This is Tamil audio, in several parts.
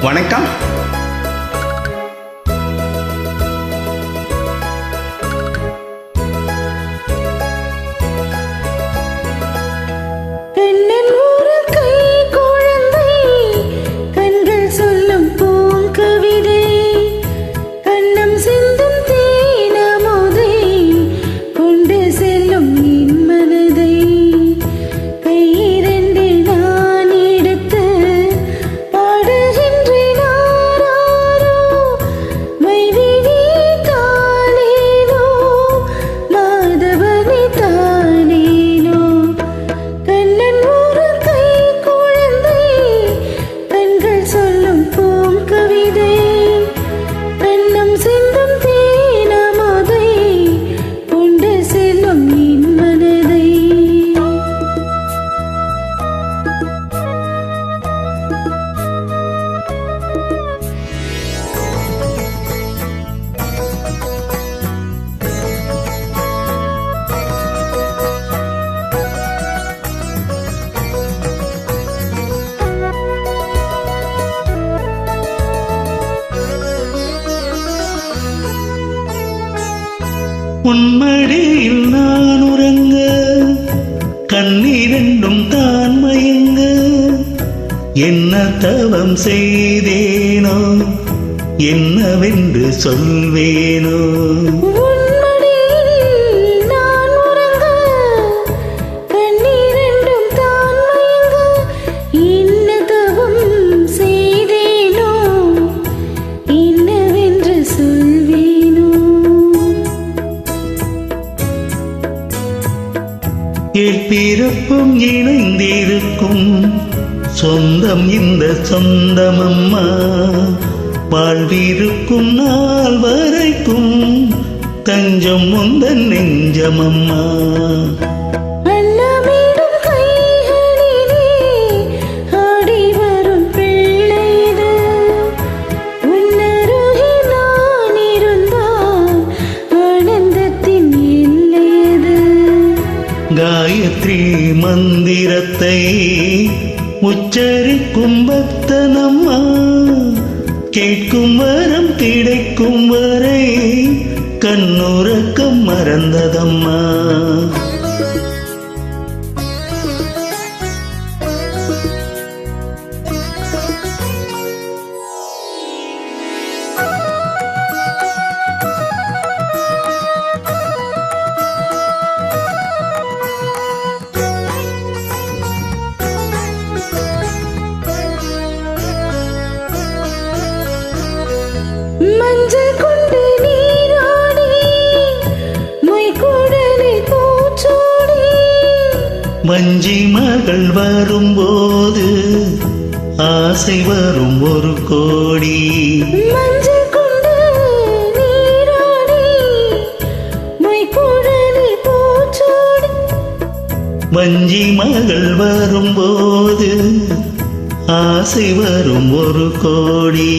வணக்கம். உன்மடியில் நான் உறங்க கண்ணீரெண்டும் தான் மயங்க என்ன தவம் செய்தேனோ என்னவென்று சொல்வேனோ. பிறப்பும் இணைந்திருக்கும் சொந்தம் இந்த சொந்தமம்மா, வாழ்விருக்கும் நாள் வரைக்கும் தஞ்சம் முந்தன் நெஞ்சமம்மா. காயத்ரி மந்திரத்தை உச்சரிக்கும் பக்தனம்மா, கேட்கும் வரம் கிடைக்கும் வரை கண்ணுறக்கம் மறந்ததம்மா. மஞ்சள் கொண்டு நீராடி மொய்குடலை பூச்சோடி, வஞ்சி மகள் வரும்போது ஆசை வரும் ஒரு கோடி. மஞ்சள் கொண்டு நீராடி மொய்குடலை பூச்சோடி, வஞ்சி மகள் வரும்போது ஆசை வரும் ஒரு கோடி.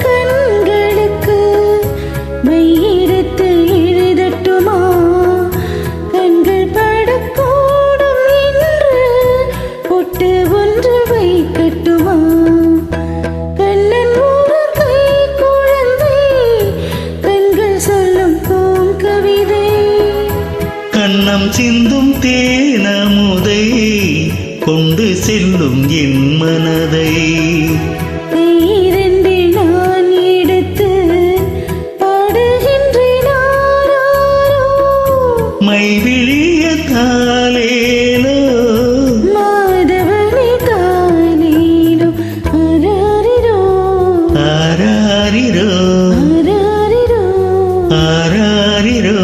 கண்களுக்கு மையெடுத்து எழுதட்டுமா, கண்கள் படக்கூடும் என்று பொட்டு ஒன்று வைக்கட்டுமா. கண்ணன் ஒரு கை குழந்தை கண்கள் சொல்லும் பூங்கவிதை, கண்ணம் சிந்தும் தேனமுதை கொண்டு செல்லும் என் மனதை. நான் எடுத்து பாடுகின்றேன் மைவிழிய தாலேலோ மாதவனை தானேனோ. ஆராரிரோ ஆராரிரோ ஆராரிரோ ஆராரிரோ